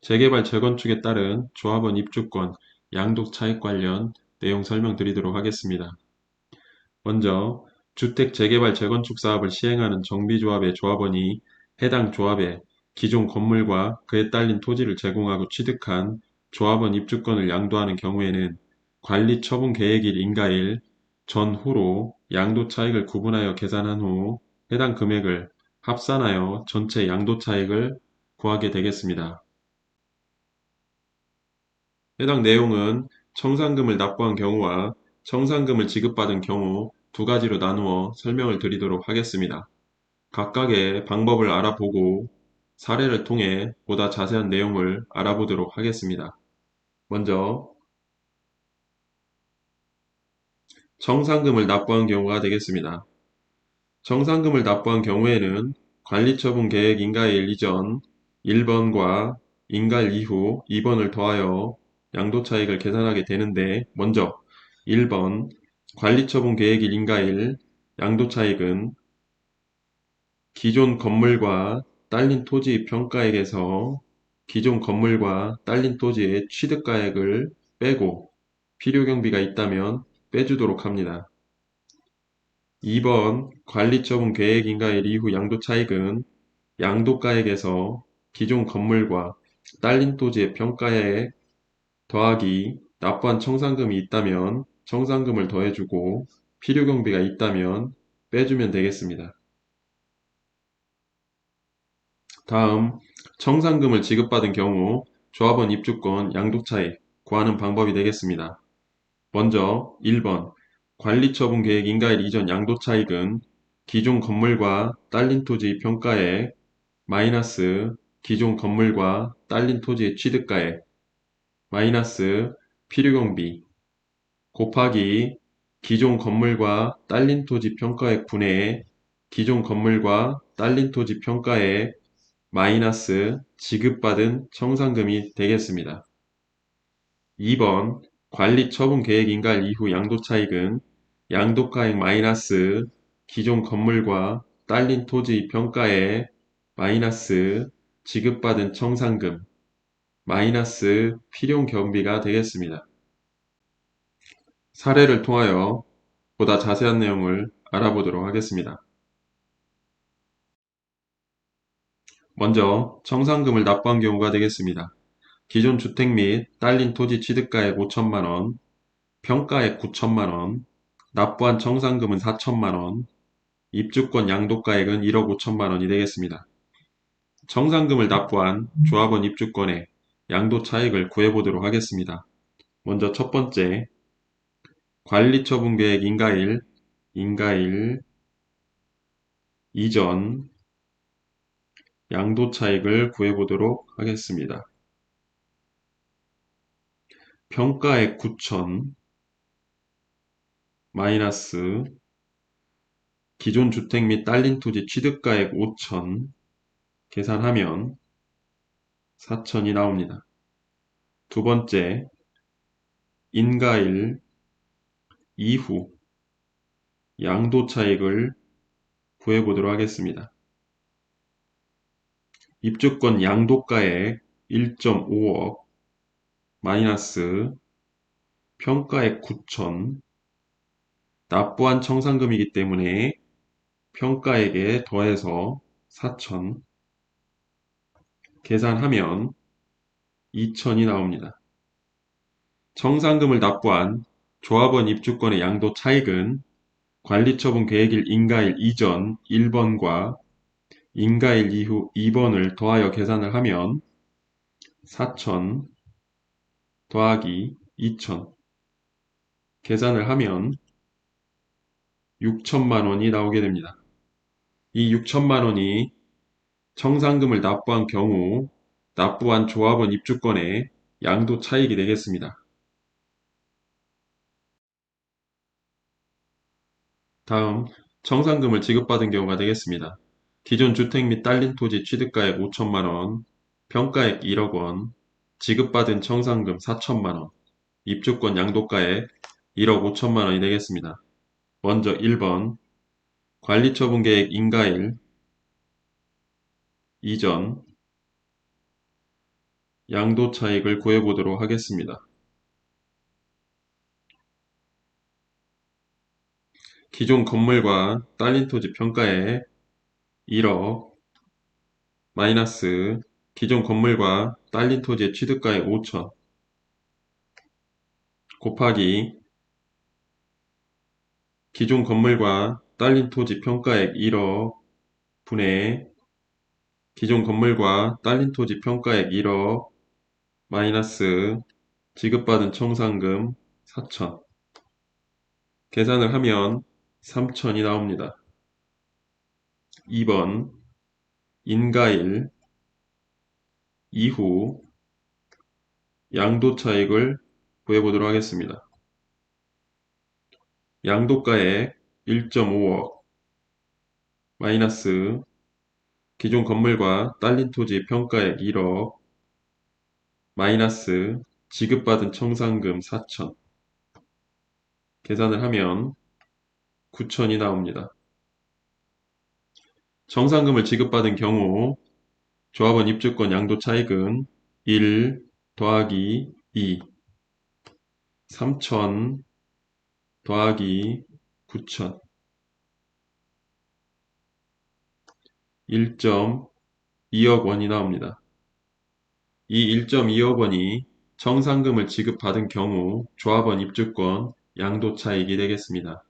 재개발 재건축에 따른 조합원 입주권, 양도 차익 관련 내용 설명드리도록 하겠습니다. 먼저 주택 재개발 재건축 사업을 시행하는 정비조합의 조합원이 해당 조합에 기존 건물과 그에 딸린 토지를 제공하고 취득한 조합원 입주권을 양도하는 경우에는 관리 처분 계획일 인가일 전후로 양도 차익을 구분하여 계산한 후 해당 금액을 합산하여 전체 양도 차익을 구하게 되겠습니다. 해당 내용은 청산금을 납부한 경우와 청산금을 지급받은 경우 두 가지로 나누어 설명을 드리도록 하겠습니다. 각각의 방법을 알아보고 사례를 통해 보다 자세한 내용을 알아보도록 하겠습니다. 먼저 청산금을 납부한 경우가 되겠습니다. 청산금을 납부한 경우에는 관리처분 계획 인가일 이전 1번과 인가일 이후 2번을 더하여 양도차익을 계산하게 되는데, 먼저 1번 관리처분 계획일 인가일 양도차익은 기존 건물과 딸린 토지 평가액에서 기존 건물과 딸린 토지의 취득가액을 빼고 필요경비가 있다면 빼주도록 합니다. 2번 관리처분 계획 인가일 이후 양도차익은 양도가액에서 기존 건물과 딸린 토지의 평가액 더하기 납부한 청산금이 있다면 청산금을 더해주고 필요경비가 있다면 빼주면 되겠습니다. 다음 청산금을 지급받은 경우 조합원 입주권 양도차익 구하는 방법이 되겠습니다. 먼저 1번 관리처분 계획 인가일 이전 양도차익은 기존 건물과 딸린 토지 평가액 마이너스 기존 건물과 딸린 토지의 취득가액 마이너스 필요경비 곱하기 기존 건물과 딸린 토지 평가액 분의 기존 건물과 딸린 토지 평가액 마이너스 지급받은 청산금이 되겠습니다. 2번 관리처분 계획 인가일 이후 양도차익은 양도가액 마이너스 기존 건물과 딸린 토지 평가액 마이너스 지급받은 청산금 마이너스 필요경비가 되겠습니다. 사례를 통하여 보다 자세한 내용을 알아보도록 하겠습니다. 먼저 청산금을 납부한 경우가 되겠습니다. 기존 주택 및 딸린 토지 취득가액 5천만원, 평가액 9천만원, 납부한 청산금은 4천만원, 입주권 양도가액은 1억 5천만원이 되겠습니다. 청산금을 납부한 조합원 입주권의 양도 차익을 구해보도록 하겠습니다. 먼저 첫 번째, 관리처분계획 인가일 이전 양도 차익을 구해보도록 하겠습니다. 평가액 9천 마이너스 기존 주택 및 딸린 토지 취득가액 5천 계산하면 4천이 나옵니다. 두 번째, 인가일 이후 양도 차익을 구해보도록 하겠습니다. 입주권 양도가액 1.5억 마이너스 평가액 9천 납부한 청산금이기 때문에 평가액에 더해서 4천 계산하면 2천이 나옵니다. 청산금을 납부한 조합원 입주권의 양도 차익은 관리처분 계획일 인가일 이전 1번과 인가일 이후 2번을 더하여 계산을 하면 4천 더하기 2천 계산을 하면 6천만 원이 나오게 됩니다. 이 6천만 원이 청산금을 납부한 경우 납부한 조합원 입주권의 양도 차익이 되겠습니다. 다음 청산금을 지급받은 경우가 되겠습니다. 기존 주택 및 딸린 토지 취득가액 5천만 원, 평가액 1억 원, 지급받은 청산금 4천만 원, 입주권 양도가액 1억 5천만 원이 되겠습니다. 먼저 1번 관리처분계획 인가일 이전 양도 차익을 구해보도록 하겠습니다. 기존 건물과 딸린 토지 평가액 1억 마이너스 기존 건물과 딸린 토지의 취득가액 5천 곱하기 기존 건물과 딸린 토지 평가액 1억 분의 기존 건물과 딸린 토지 평가액 1억 마이너스 지급받은 청산금 4천 계산을 하면 3천이 나옵니다. 2번 인가일 이후 양도차익을 구해보도록 하겠습니다. 양도가액 1.5억 마이너스 기존 건물과 딸린 토지 평가액 1억 마이너스 지급받은 청산금 4천 계산을 하면 9천이 나옵니다. 청산금을 지급받은 경우 조합원 입주권 양도 차익은 1 더하기 2 3천 더하기 9천 1.2억 원이 나옵니다. 이 1.2억 원이 청산금을 지급받은 경우 조합원 입주권 양도 차익이 되겠습니다.